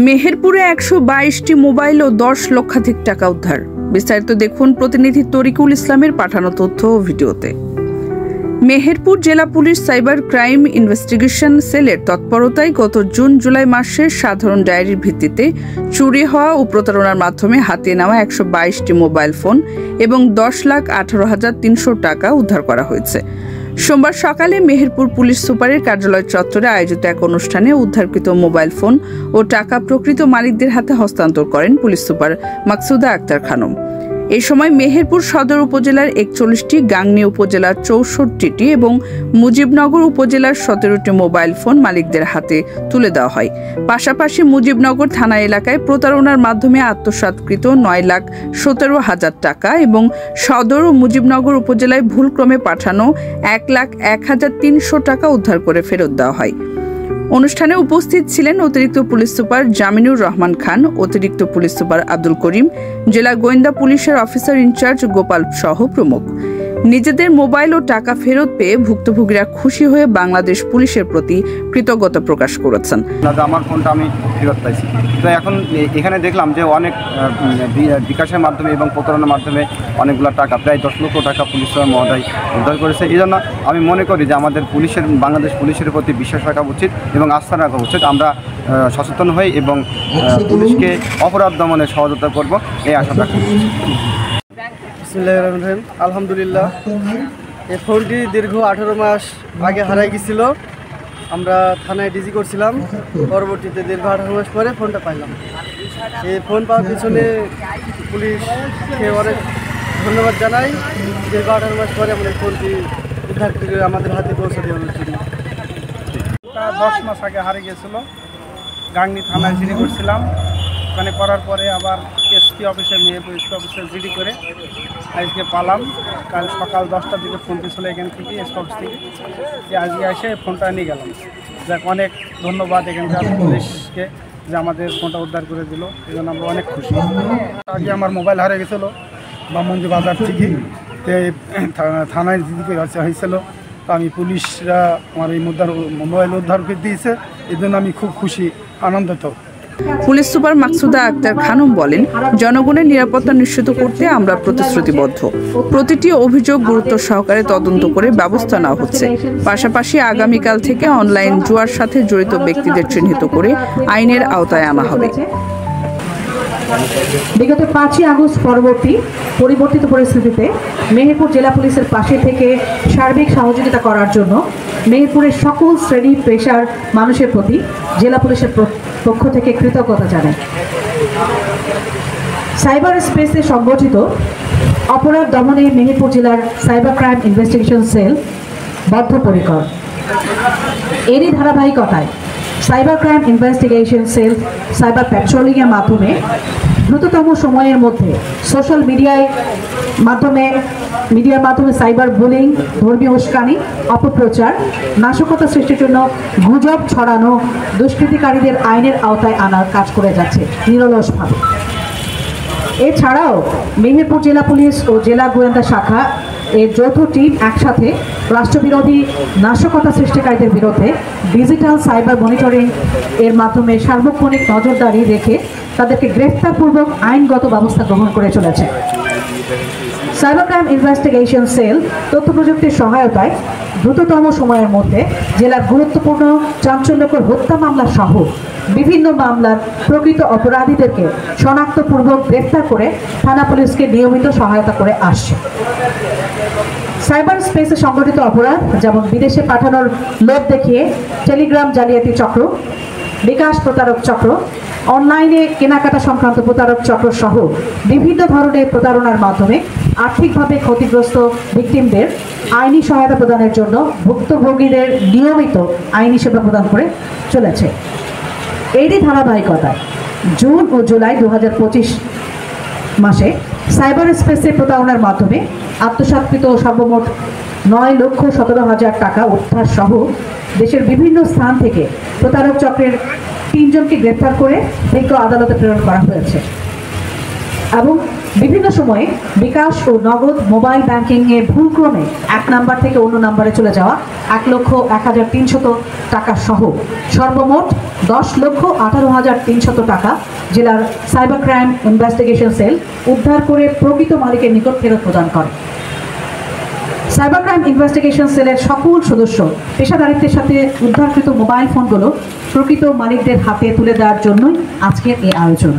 মেহেরপুরে ১২২টি mobile ও ১০ লক্ষাধিক টাকা উদ্ধার। বিস্তারিত দেখুন প্রতিনিধি তরিকুল ইসলামের পাঠানো তথ্য ও ভিডিওতে। মেহেরপুর জেলা পুলিশ সাইবার ক্রাইম ইনভেস্টিগেশন সেলের তৎপরতায় গত জুন-জুলাই মাসের সাধারণ ডায়েরির ভিত্তিতে চুরি হওয়া ও প্রতারণার মাধ্যমে হাতিয়ে নেওয়া ১২২টি মোবাইল ফোন এবং ১০,১৮,৩০০ টাকা উদ্ধার করা হয়েছে। সোমবার সকালে মেহেরপুর পুলিশ সুপারের কার্যালয় চত্বরে আয়োজিত এক অনুষ্ঠানে উদ্ধারকৃত মোবাইল ফোন ও টাকা প্রকৃত মালিকদের হাতে হস্তান্তর করেন পুলিশ সুপার মাকসুদা আক্তার খানম। এই সময় মেহেরপুর সদর উপজেলার ৪১টি, গাংনী উপজেলার ৬৪টি এবং মুজিবনগর উপজেলার ১৭টি মোবাইল ফোন মালিকদের হাতে তুলে দেওয়া হয়। পাশাপাশি মুজিবনগর থানা এলাকায় প্রতারণার মাধ্যমে আত্মসাৎকৃত ৯,১৭,০০০ টাকা এবং সদর ও মুজিবনগর উপজেলায় ভুলক্রমে পাঠানো ১,০১,৩০০ টাকা উদ্ধার করে ফেরত দেওয়া হয়। অনুষ্ঠানে উপস্থিত ছিলেন অতিরিক্ত পুলিশ সুপার জামিনুর রহমান খান, অতিরিক্ত পুলিশ সুপার আব্দুল করিম, জেলা গোয়েন্দা পুলিশের অফিসার ইনচার্জ গোপাল সহ প্রমুখ। নিজেদের মোবাইল ও টাকা ফেরত পেয়ে ভুক্তভোগীরা খুশি হয়ে বাংলাদেশ পুলিশের প্রতি কৃতজ্ঞতা প্রকাশ করেছেন। আমার ফোনটা আমি ফেরত পাইছি, তো এখন এখানে দেখলাম যে অনেক বিকাশের মাধ্যমে এবং প্রতারণার মাধ্যমে অনেকগুলো টাকা, প্রায় ১০ লক্ষ টাকা পুলিশ মহোদয় উদ্ধার করেছে। এই জন্য আমি মনে করি যে আমাদের বাংলাদেশ পুলিশের প্রতি বিশ্বাস রাখা উচিত এবং আস্থা রাখা উচিত। আমরা সচেতন হই এবং পুলিশকে অপরাধ দমনে সহযোগিতা করব, এই আশা রাখি। আলহামদুলিল্লাহ, এই ফোনটি দীর্ঘ 18 মাস আগে হারাই গেছিল। আমরা থানায় ডিজি করছিলাম, পরবর্তীতে দীর্ঘ 18 মাস পরে ফোনটা পাইলাম। এই ফোন পাওয়ার পিছনে পুলিশকে অনেক ধন্যবাদ জানাই। দীর্ঘ 18 মাস পরে আমাদের ফোনটি উদ্ধার করে আমাদের হাতে পৌঁছে দেওয়া হয়েছিল। 10 মাস আগে হারিয়ে গেছিলো, গাংনী থানায় জিডি করছিলাম। ওখানে করার পরে আবার এসপি অফিসে, মেহেরপুর এসপি অফিসে জিডি করে আজকে পালাম। কাল সকাল 10টার দিকে ফোন দিয়েছিল এখান থেকে, এসপি অফিস থেকে, যে আজকে এসে ফোনটা নিয়ে গেলাম। যাক, অনেক ধন্যবাদ এখানকার পুলিশকে যে আমাদের ফোনটা উদ্ধার করে দিল, এই জন্য আমরা অনেক খুশি। আগে আমার মোবাইল হারিয়ে গেছিলো বামন্দি বাজার থেকে, থানায় জিডিকে হয়েছিল। তো আমি পুলিশরা আমার এই মোবাইল উদ্ধার করে দিয়েছে, এই জন্য আমি খুব খুশি, আনন্দিত। পুলিশ সুপার মাকসুদা আক্তার খানম বলেন, জনগণের নিরাপত্তা নিশ্চিত করতে আমরা প্রতিশ্রুতিবদ্ধ। প্রতিটি অভিযোগ গুরুত্ব সহকারে তদন্ত করে ব্যবস্থা নেওয়া হচ্ছে। পাশাপাশি আগামীকাল থেকে অনলাইন জুয়ার সাথে জড়িত ব্যক্তিদের চিহ্নিত করে আইনের আওতায় আনা হবে। বিগত 5ই আগস্ট পরিবর্তিত পরিস্থিতিতে মেহেরপুর জেলা পুলিশের পাশে থেকে সার্বিক সহযোগিতা করার জন্য মেহেরপুরের সকল শ্রেণী পেশার মানুষের প্রতি জেলা পুলিশের পক্ষ থেকে কৃতজ্ঞতা জানাই। সাইবার স্পেসে সংগঠিত অপরাধ দমনে মেহেরপুর জেলার সাইবার ক্রাইম ইনভেস্টিগেশন সেল বদ্ধপরিকর। এরই ধারাবাহিকতায় cyber crime investigation cell cyber প্যাট্রোলিংয়ের মাধ্যমে দ্রুততম সময়ের মধ্যে সোশ্যাল মিডিয়ার মাধ্যমে সাইবার বুলিং, ধর্মীয় উস্কানি, অপপ্রচার, নাশকতা সৃষ্টির জন্য গুজব ছড়ানো দুষ্কৃতিকারীদের আইনের আওতায় আনার কাজ করে যাচ্ছে নিরলসভাবে। এছাড়াও মেহেরপুর জেলা পুলিশ ও জেলা গোয়েন্দা শাখা এর যৌথ টিম একসাথে রাষ্ট্রবিরোধী নাশকতা সৃষ্টিকারীদের বিরুদ্ধে ডিজিটাল সাইবার মনিটরিং এর মাধ্যমে সার্বক্ষণিক নজরদারি রেখে তাদেরকে গ্রেফতারপূর্বক আইনগত ব্যবস্থা গ্রহণ করে চলেছে। সাইবার ক্রাইম ইনভেস্টিগেশন সেল তথ্য প্রযুক্তির সহায়তায় দ্রুততম সময়ের মধ্যে জেলার গুরুত্বপূর্ণ চাঞ্চল্যকর হত্যা মামলা সহ বিভিন্ন মামলার প্রকৃত অপরাধীদেরকে শনাক্তপূর্বক গ্রেফতার করে থানা পুলিশকে নিয়মিত সহায়তা করে আসছে। সাইবার স্পেসে সংগঠিত অপরাধ যেমন বিদেশে পাঠানোর লোভ দেখিয়ে টেলিগ্রাম জালিয়াতি চক্র, বিকাশ প্রতারক চক্র, অনলাইনে কেনাকাটা সংক্রান্ত প্রতারক চক্র সহ বিভিন্ন ধরনের প্রতারণার মাধ্যমে আর্থিকভাবে ক্ষতিগ্রস্ত ভিকটিমদের আইনি সহায়তা প্রদানের জন্য ভুক্তভোগীদের নিয়মিত আইনি সেবা প্রদান করে চলেছে। এরই ধারাবাহিকতায় জুন ও জুলাই 2025 মাসে সাইবার স্পেসে প্রতারণার মাধ্যমে আত্মসাৎকৃত সর্বমোট 9,17,000 টাকা উদ্ধার সহ দেশের বিভিন্ন স্থান থেকে প্রতারক চক্রের 3 জনকে গ্রেফতার করে বিজ্ঞ আদালতে প্রেরণ করা হয়েছে এবং বিভিন্ন সময়ে বিকাশ ও নগদ মোবাইল ব্যাংকিংয়ে ভুলক্রমে এক নাম্বার থেকে অন্য নাম্বারে চলে যাওয়া 1,01,300 টাকা সহ সর্বমোট 10,18,300 টাকা জেলার সাইবার ক্রাইম ইনভেস্টিগেশন সেল উদ্ধার করে প্রকৃত মালিকের নিকট ফেরত প্রদান করে। সাইবার ক্রাইম ইনভেস্টিগেশন সেলের সকল সদস্য পেশাদারিত্বের সাথে উদ্ধারকৃত মোবাইল ফোনগুলো প্রকৃত মালিকদের হাতে তুলে দেওয়ার জন্যই আজকের এই আয়োজন।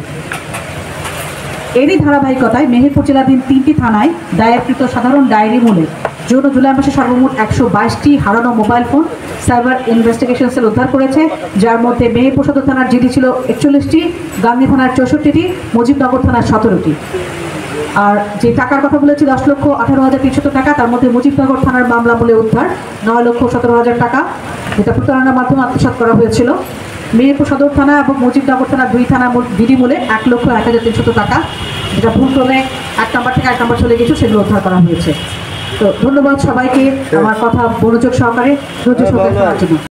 এরই ধারাবাহিকতায় মেহেরপুর জেলাধীন 3টি থানায় দায়েরকৃত সাধারণ ডায়েরি মূলে জুন ও জুলাই মাসে সর্বমোট 122টি হারানো mobile phone cyber investigation cell উদ্ধার করেছে, যার মধ্যে মেহেরপুর সদর থানার জিডি ছিল 41টি, গাংনী থানার 64টি, মুজিবনগর থানার 17টি। আর যে টাকার কথা বলেছি 10,18,300 টাকা, তার মধ্যে মুজিবনগর থানার মামলা মূলে উদ্ধার 9,17,000 টাকা, যেটা প্রতারণার মাধ্যমে আত্মসাৎ করা হয়েছিল। মেহেরপুর সদর থানা এবং মুজিবনগর থানা 2 থানা জিডি মূলে 1,01,300 টাকা, যেটা ভুলক্রমে এক নাম্বার থেকে এক নাম্বার চলে গেছে, সেগুলো উদ্ধার করা হয়েছে। তো ধন্যবাদ সবাইকে আমার কথা মনোযোগ সহকারে ধৈর্য সহকারে শোনার জন্য।